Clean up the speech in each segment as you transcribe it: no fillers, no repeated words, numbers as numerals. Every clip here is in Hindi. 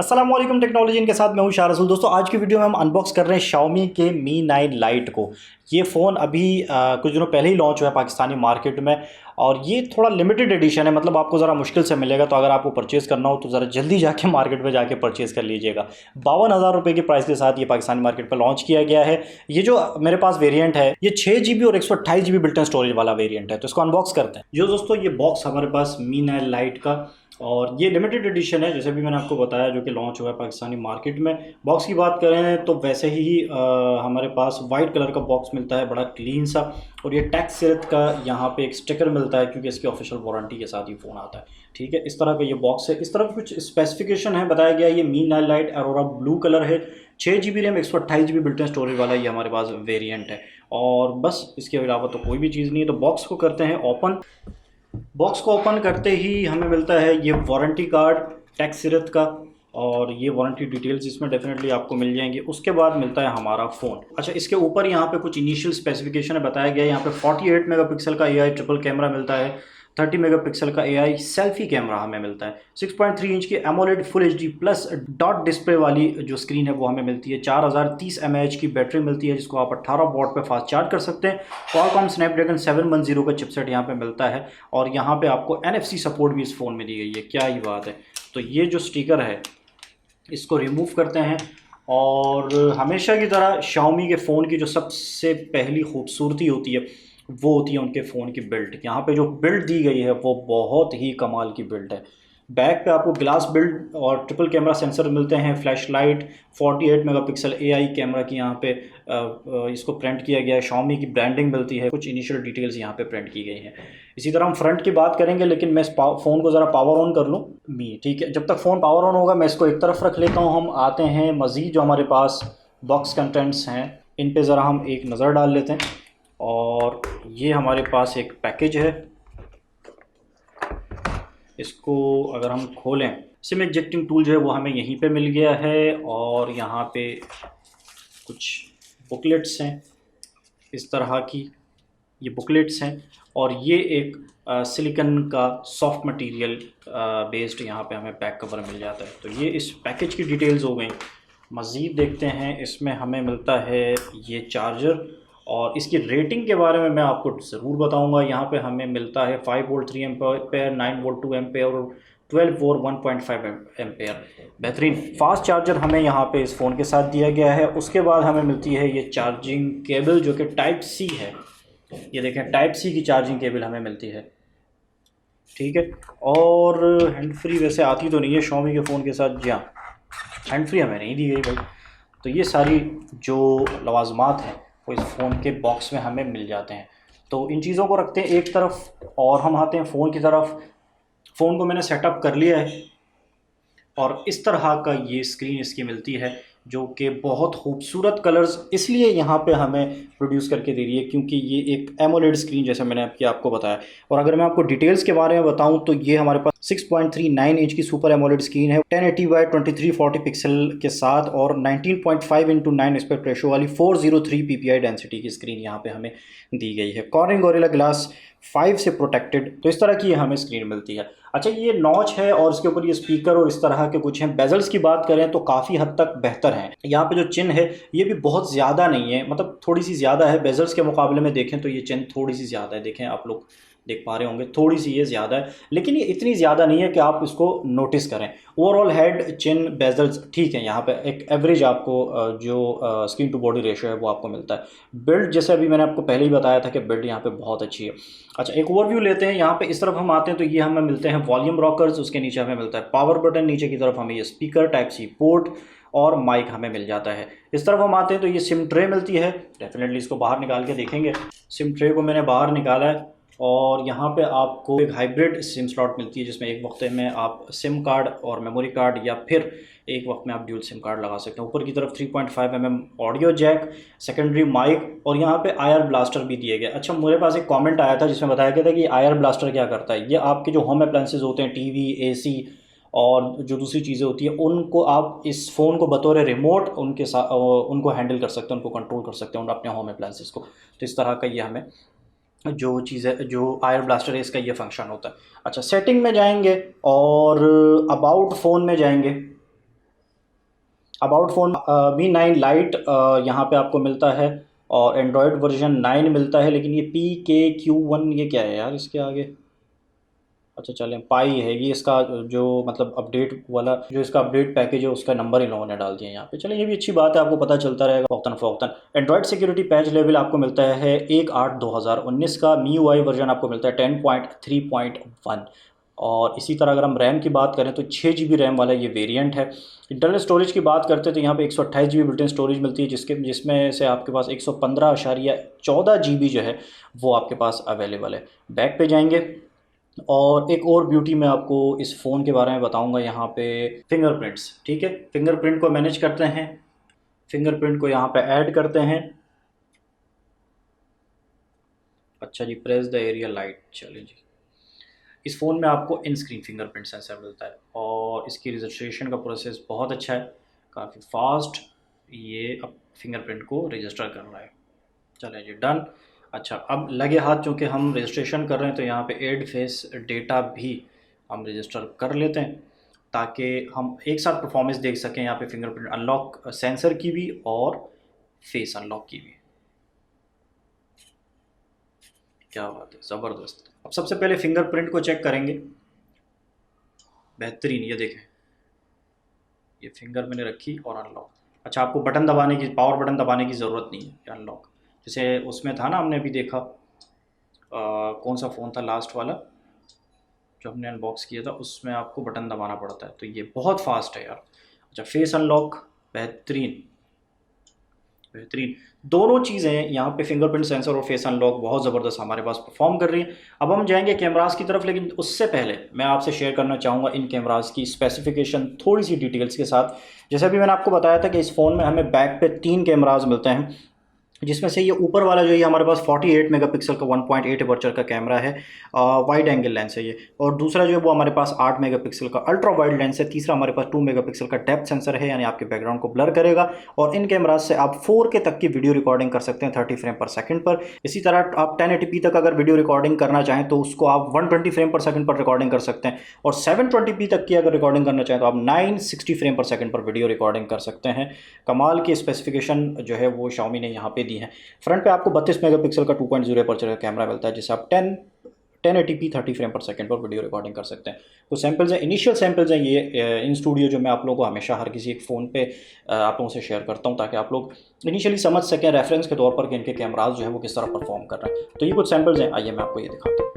अस्सलाम वालेकुम टेक्नोलॉजी इनके साथ मैं हूं शाह रसूल। दोस्तों आज की वीडियो में हम अनबॉक्स कर रहे हैं Xiaomi के Mi 9 Lite को। ये फ़ोन अभी कुछ दिनों पहले ही लॉन्च हुआ है पाकिस्तानी मार्केट में और ये थोड़ा लिमिटेड एडिशन है, मतलब आपको ज़रा मुश्किल से मिलेगा। तो अगर आपको परचेज़ करना हो तो ज़रा जल्दी जाके मार्केट में जाके परचेज़ कर लीजिएगा। 52,000 रुपये की प्राइस के साथ ये पाकिस्तानी मार्केट पर लॉन्च किया गया है। ये जो मेरे पास वेरियंट है ये 6 GB और 128 GB बिल्ट स्टोरेज वाला वेरियंट है। तो इसको अनबॉक्स करते हैं। जो दोस्तों ये बॉक्स हमारे पास Mi 9 Lite का और ये लिमिटेड एडिशन है, जैसे भी मैंने आपको बताया, जो कि लॉन्च हुआ है पाकिस्तानी मार्केट में। बॉक्स की बात करें तो वैसे ही हमारे पास वाइट कलर का बॉक्स मिलता है, बड़ा क्लीन सा। और ये टैक्स सिरत का यहाँ पे एक स्टिकर मिलता है, क्योंकि इसकी ऑफिशियल वारंटी के साथ ही फ़ोन आता है। ठीक है, इस तरह का ये बॉक्स है। इस तरह की कुछ स्पेसिफिकेशन है, बताया गया ये Mi 9 Lite Arora blue colour है, 6 GB RAM, 128 GB built in storage वाला ये हमारे पास वेरियंट है। और बस इसके अलावा तो कोई भी चीज़ नहीं है। तो बॉक्स को करते हैं ओपन। बॉक्स को ओपन करते ही हमें मिलता है ये वारंटी कार्ड टैक्स सिरत का, और ये वारंटी डिटेल्स इसमें डेफिनेटली आपको मिल जाएंगी। उसके बाद मिलता है हमारा फ़ोन। अच्छा, इसके ऊपर यहाँ पे कुछ इनिशियल स्पेसिफिकेशन है, बताया गया है यहाँ पे 48 मेगापिक्सल का AI ट्रिपल कैमरा मिलता है, 30 मेगापिक्सल का AI सेल्फी कैमरा हमें मिलता है, 6.3 इंच की AMOLED full HD plus dot display वाली जो स्क्रीन है वो हमें मिलती है, 4030 mAh की बैटरी मिलती है, जिसको आप 18 वॉट पे फास्ट चार्ज कर सकते हैं। Qualcomm स्नैपड्रैगन 710 का चिपसेट यहाँ पे मिलता है, और यहाँ पे आपको NFC सपोर्ट भी इस फ़ोन में दी गई है। क्या ही बात है। तो ये जो स्टिकर है इसको रिमूव करते हैं, और हमेशा की तरह Xiaomi के फ़ोन की जो सबसे पहली खूबसूरती होती है वो होती है उनके फ़ोन की बिल्ड। यहाँ पे जो बिल्ड दी गई है वो बहुत ही कमाल की बिल्ड है। बैक पे आपको ग्लास बिल्ड और ट्रिपल कैमरा सेंसर मिलते हैं, flash light, 48 megapixel AI camera की यहाँ पे इसको प्रिंट किया गया है, Xiaomi की ब्रांडिंग मिलती है, कुछ इनिशियल डिटेल्स यहाँ पे प्रिंट की गई हैं। इसी तरह हम फ्रंट की बात करेंगे, लेकिन मैं इस फ़ोन को ज़रा पावर ऑन कर लूँ ठीक है। जब तक फ़ोन पावर ऑन होगा मैं इसको एक तरफ रख लेता हूँ। हम आते हैं मज़ीद जो हमारे पास बॉक्स कंटेंट्स हैं इन पर ज़रा हम एक नज़र डाल लेते हैं। और ये हमारे पास एक पैकेज है, इसको अगर हम खोलें, सिम एजेक्टिंग टूल जो है वो हमें यहीं पे मिल गया है, और यहाँ पे कुछ बुकलेट्स हैं इस तरह की, ये बुकलेट्स हैं। और ये एक सिलिकन का सॉफ्ट मटेरियल बेस्ड यहाँ पे हमें बैक कवर मिल जाता है। तो ये इस पैकेज की डिटेल्स हो गई। मज़ीद देखते हैं, इसमें हमें मिलता है ये चार्जर, और इसकी रेटिंग के बारे में मैं आपको ज़रूर बताऊंगा। यहाँ पे हमें मिलता है 5 वोल्ट 3 एम्पेयर, 9 वोल्ट 2 एम्पेयर और 12 वोल्ट 1.5 एम्पेयर। बेहतरीन फास्ट चार्जर हमें यहाँ पे इस फ़ोन के साथ दिया गया है। उसके बाद हमें मिलती है ये चार्जिंग केबल, जो कि टाइप सी है। ये देखें, टाइप सी की चार्जिंग केबल हमें मिलती है। ठीक है, और हैंड फ्री वैसे आती तो नहीं है Xiaomi के फ़ोन के साथ। जी हाँ, हैंड फ्री हमें नहीं दी गई भाई। तो ये सारी जो लवाजमात हैं वो इस फ़ोन के बॉक्स में हमें मिल जाते हैं। तो इन चीज़ों को रखते हैं एक तरफ, और हम आते हैं फ़ोन की तरफ। फ़ोन को मैंने सेटअप कर लिया है, और इस तरह का ये स्क्रीन इसकी मिलती है, जो कि बहुत खूबसूरत कलर्स इसलिए यहाँ पे हमें प्रोड्यूस करके दे रही है क्योंकि ये एक एमोलेड स्क्रीन, जैसे मैंने आपको बताया। और अगर मैं आपको डिटेल्स के बारे में बताऊं तो ये हमारे पास 6.39 इंच की सुपर एमोलेड स्क्रीन है, 1080 बाई 2340 पिक्सल के साथ, और 19.5:9 एस्पेक्ट रेशो वाली 403 ppi डेंसिटी की स्क्रीन यहाँ पे हमें दी गई है। कॉर्निंग गोरिल्ला ग्लास 5 से प्रोटेक्टेड। तो इस तरह की हमें स्क्रीन मिलती है। अच्छा, ये नॉच है और इसके ऊपर ये स्पीकर और इस तरह के कुछ हैं। बेजल्स की बात करें तो काफ़ी हद तक बेहतर हैं। यहाँ पे जो चिन्ह है ये भी बहुत ज़्यादा नहीं है, मतलब थोड़ी सी ज़्यादा है बेजल्स के मुकाबले में। देखें तो ये चिन्ह थोड़ी सी ज़्यादा है, देखें आप लोग देख पा रहे होंगे, थोड़ी सी ये ज़्यादा है, लेकिन ये इतनी ज़्यादा नहीं है कि आप इसको नोटिस करें। ओवरऑल हेड, चिन, बेजल्स ठीक है। यहाँ पे एक एवरेज आपको जो स्क्रीन टू बॉडी रेशो है वो आपको मिलता है। बिल्ड जैसे अभी मैंने आपको पहले ही बताया था कि बिल्ड यहाँ पे बहुत अच्छी है। अच्छा, एक ओवरव्यू लेते हैं। यहाँ पे इस तरफ हम आते हैं तो ये हमें मिलते हैं वॉल्यूम रॉकर्स, उसके नीचे हमें मिलता है पावर बटन, नीचे की तरफ हमें ये स्पीकर, टाइप सी पोर्ट और माइक हमें मिल जाता है। इस तरफ हम आते हैं तो ये सिम ट्रे मिलती है। डेफिनेटली इसको बाहर निकाल के देखेंगे। सिम ट्रे को मैंने बाहर निकाला है, और यहाँ पे आपको एक हाइब्रिड सिम स्लॉट मिलती है, जिसमें एक वक्त में आप सिम कार्ड और मेमोरी कार्ड, या फिर एक वक्त में आप ड्यूल सिम कार्ड लगा सकते हैं। ऊपर की तरफ 3.5 mm audio jack, secondary mic, और यहाँ पे IR ब्लास्टर भी दिए गए। अच्छा, मेरे पास एक कमेंट आया था जिसमें बताया गया था कि IR ब्लास्टर क्या करता है। ये आपके जो होम अप्लायंसेस होते हैं, टीवी, AC और जो दूसरी चीज़ें होती हैं, उनको आप इस फ़ोन को बतौर रिमोट उनके साथ उनको हैंडल कर सकते हैं, उनको कंट्रोल कर सकते हैं अपने होम अप्लायंसेस को। तो इस तरह का ये हमें जो चीज़ें, जो IR ब्लास्टर है, इसका ये फंक्शन होता है। अच्छा, सेटिंग में जाएंगे और अबाउट फ़ोन में जाएंगे। अबाउट फ़ोन Mi 9 लाइट यहाँ पे आपको मिलता है, और एंड्रॉयड वर्जन 9 मिलता है, लेकिन ये PKQ1 ये क्या है यार इसके आगे। अच्छा चलें, पाई है ये इसका जो मतलब अपडेट वाला, जो इसका अपडेट पैकेज है उसका नंबर इन लोगों ने डाल दिया यहाँ पे। चलें ये भी अच्छी बात है, आपको पता चलता रहेगा वक्तन फ़वक्तन। एंड्रॉयड सिक्योरिटी पैच लेवल आपको मिलता है 1/8/2019 का। MIUI वर्जन आपको मिलता है 10.3.1। और इसी तरह अगर हम रैम की बात करें तो 6 GB रैम वाला ये वेरिएंट है। इंटरनल स्टोरेज की बात करते हैं तो यहाँ पे 128 GB बिल्ट इन स्टोरेज मिलती है, जिसमें से आपके पास 115.14 GB जो है वो आपके पास अवेलेबल है। बैक पे जाएंगे, और एक और ब्यूटी मैं आपको इस फ़ोन के बारे में बताऊंगा यहाँ पे, फिंगरप्रिंट्स। ठीक है, फिंगरप्रिंट को मैनेज करते हैं, फिंगरप्रिंट को यहाँ पे ऐड करते हैं। अच्छा जी, प्रेस द एरिया लाइट। चलिए जी, इस फ़ोन में आपको इन स्क्रीन फिंगरप्रिंट सेंसर मिलता है, और इसकी रजिस्ट्रेशन का प्रोसेस बहुत अच्छा है, काफ़ी फास्ट ये अब फिंगरप्रिंट को रजिस्टर कर रहा है। चलें जी, डन। अच्छा, अब लगे हाथ चूँकि हम रजिस्ट्रेशन कर रहे हैं तो यहाँ पे ऐड फेस डेटा भी हम रजिस्टर कर लेते हैं, ताकि हम एक साथ परफॉर्मेंस देख सकें यहाँ पे फिंगरप्रिंट अनलॉक सेंसर की भी और फेस अनलॉक की भी। क्या बात है, ज़बरदस्त। अब सबसे पहले फिंगरप्रिंट को चेक करेंगे। बेहतरीन, ये देखें, ये फिंगर मैंने रखी और अनलॉक। अच्छा, आपको बटन दबाने की, पावर बटन दबाने की ज़रूरत नहीं है अनलॉक, जैसे उसमें था ना, हमने अभी देखा कौन सा फ़ोन था लास्ट वाला जो हमने अनबॉक्स किया था, उसमें आपको बटन दबाना पड़ता है, तो ये बहुत फास्ट है यार। अच्छा, फेस अनलॉक बेहतरीन, बेहतरीन। दोनों चीज़ें यहाँ पे फिंगरप्रिंट सेंसर और फेस अनलॉक बहुत ज़बरदस्त हमारे पास परफॉर्म कर रही हैं। अब हम जाएंगे कैमरास की तरफ, लेकिन उससे पहले मैं आपसे शेयर करना चाहूँगा इन कैमरास की स्पेसिफिकेशन थोड़ी सी डिटेल्स के साथ। जैसे अभी मैंने आपको बताया था कि इस फ़ोन में हमें बैक पे 3 कैमराज मिलते हैं, जिसमें से ये ऊपर वाला जो है हमारे पास 48 मेगापिक्सल का 1.8 अपर्चर का कैमरा है, वाइड एंगल लेंस है ये। और दूसरा जो है वो हमारे पास 8 मेगापिक्सल का अल्ट्रा वाइड लेंस है। तीसरा हमारे पास 2 मेगापिक्सल का डेप्थ सेंसर है, यानी आपके बैकग्राउंड को ब्लर करेगा। और इन कैमराज से आप 4K तक की वीडियो रिकॉर्डिंग कर सकते हैं 30 फ्रेम पर सेकंड पर। इसी तरह आप 1080p तक अगर वीडियो रिकॉर्डिंग करना चाहें तो उसको आप 120 फ्रेम पर सेकंड पर रिकॉर्डिंग कर सकते हैं, और 720p तक की अगर रिकॉर्डिंग करना चाहें तो आप 960 फ्रेम पर सेकंड पर वीडियो रिकॉर्डिंग कर सकते हैं। कमाल की स्पेसिफिकेशन जो है वो Xiaomi ने यहाँ पे दी है। फ्रंट पे आपको 32 मेगापिक्सल का 2.0 अपर्चर का कैमरा मिलता है, जिससे आप 1080p 30 फ्रेम पर सेकंड पर वीडियो रिकॉर्डिंग कर सकते हैं। कुछ सैम्पल्स हैं, इनिशियल सैम्पल्स हैं ये इन स्टूडियो, जो मैं आप लोगों को हमेशा हर किसी एक फ़ोन पे आप लोगों से शेयर करता हूं, ताकि आप लोग इनिशियली समझ सकें रेफरेंस के तौर पर कि इनके कैमराज जो है वो किस तरह परफॉर्म कर रहे हैं। तो ये कुछ सैम्पल्स हैं, आइए मैं आपको ये दिखाता हूँ।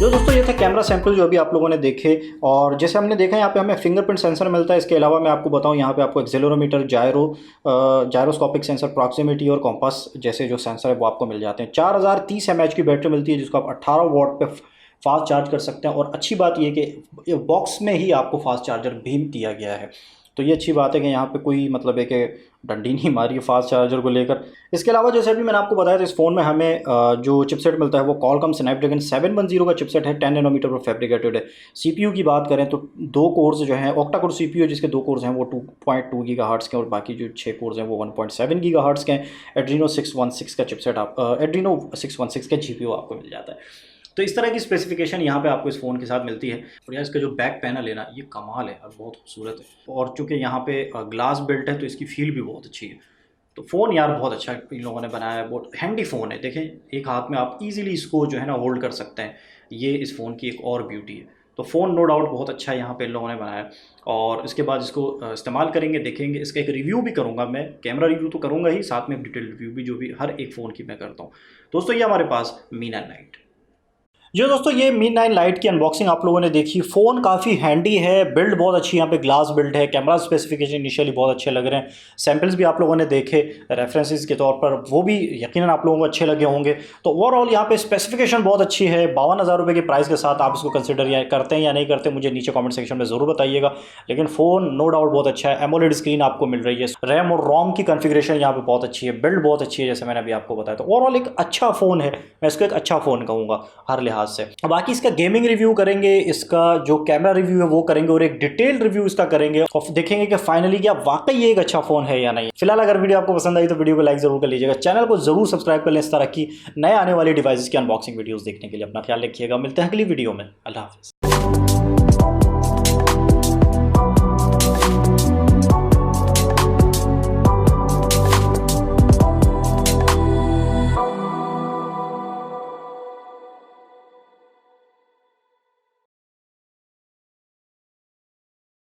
जो दोस्तों ये था कैमरा सैंपल जो अभी आप लोगों ने देखे। और जैसे हमने देखा यहाँ पे हमें फिंगरप्रिंट सेंसर मिलता है। इसके अलावा मैं आपको बताऊँ, यहाँ पे आपको एक्सेलेरोमीटर, जायरोस्कोपिक सेंसर, प्रॉक्सिमिटी और कॉम्पास जैसे जो सेंसर है वो आपको मिल जाते हैं। 4030 mAh की बैटरी मिलती है, जिसको आप 18 वाट पे फास्ट चार्ज कर सकते हैं। और अच्छी बात ये कि बॉक्स में ही आपको फास्ट चार्जर भी दिया गया है, तो ये अच्छी बात है कि यहाँ पे कोई मतलब है कि डंडी नहीं मारी फास्ट चार्जर को लेकर। इसके अलावा जैसे अभी मैंने आपको बताया था, इस फ़ोन में हमें जो चिपसेट मिलता है वो Qualcomm Snapdragon 710 का चिपसेट है, 10 नैनोमीटर पर फैब्रिकेटेड है। CPU की बात करें तो 2 कोर्स जो हैं, ऑक्टा कोर CPU है, जिसके 2 कोर्स हैं वो 2.2 गीगाहर्ट्ज़ के, और बाकी जो 6 कोर्स हैं वो 1.7 गीगाहर्ट्ज़ के हैं। एड्रीनो 616 का चिपसेट एड्रीनो 616 का GPU आपको मिल जाता है। तो इस तरह की स्पेसिफिकेशन यहाँ पे आपको इस फ़ोन के साथ मिलती है। और यार इसका जो बैक पैनल है ना, ये कमाल है और बहुत खूबसूरत है। और चूँकि यहाँ पे ग्लास बिल्ट है तो इसकी फील भी बहुत अच्छी है। तो फ़ोन यार बहुत अच्छा इन लोगों ने बनाया है, बहुत हैंडी फ़ोन है। देखें, एक हाथ में आप इजीली इसको जो है ना होल्ड कर सकते हैं, ये इस फ़ोन की एक और ब्यूटी है। तो फ़ोन नो डाउट बहुत अच्छा है यहाँ पे इन लोगों ने बनाया। और इसके बाद इसको इस्तेमाल करेंगे, देखेंगे, इसका एक रिव्यू भी करूँगा मैं। कैमरा रिव्यू तो करूँगा ही, साथ में डिटेल रिव्यू भी जो भी हर एक फ़ोन की मैं करता हूँ। दोस्तों ये हमारे पास Mi 9। जो दोस्तों ये Mi 9 Lite की अनबॉक्सिंग आप लोगों ने देखी। फ़ोन काफ़ी हैंडी है, बिल्ड बहुत अच्छी यहाँ पे ग्लास बिल्ड है, कैमरा स्पेसिफिकेशन इनिशियली बहुत अच्छे लग रहे हैं, सैम्पल्स भी आप लोगों ने देखे रेफरेंसेस के तौर पर, वो भी यकीनन आप लोगों को अच्छे लगे होंगे। तो ओवरऑल यहाँ पे स्पेसिफिकेशन बहुत अच्छी है। 52,000 रुपये के प्राइस के साथ आप इसको कंसिडर या करते हैं या नहीं करते, मुझे नीचे कॉमेंट सेक्शन में ज़रूर बताइएगा। लेकिन फ़ोन नो डाउट बहुत अच्छा है, एमोलेड स्क्रीन आपको मिल रही है, रैम और रोम की कन्फिग्रेशन यहाँ पे बहुत अच्छी है, बिल्ड बहुत अच्छी है जैसे मैंने अभी आपको बताया। तो ओवरऑल एक अच्छा फ़ोन है, मैं इसको एक अच्छा फ़ोन कहूँगा हर लिहाज से। बाकी इसका गेमिंग रिव्यू करेंगे, इसका जो कैमरा रिव्यू है वो करेंगे और एक डिटेल्ड रिव्यू इसका करेंगे और देखेंगे कि फाइनली क्या वाकई ये एक अच्छा फोन है या नहीं। फिलहाल अगर वीडियो आपको पसंद आई तो वीडियो को लाइक जरूर कर लीजिएगा, चैनल को जरूर सब्सक्राइब कर लें इस तरह की नए आने वाली डिवाइसेस की अनबॉक्सिंग वीडियोस देखने के लिए। अपना ख्याल रखिएगा, मिलते हैं अगली वीडियो में। अल्लाह हाफिज़।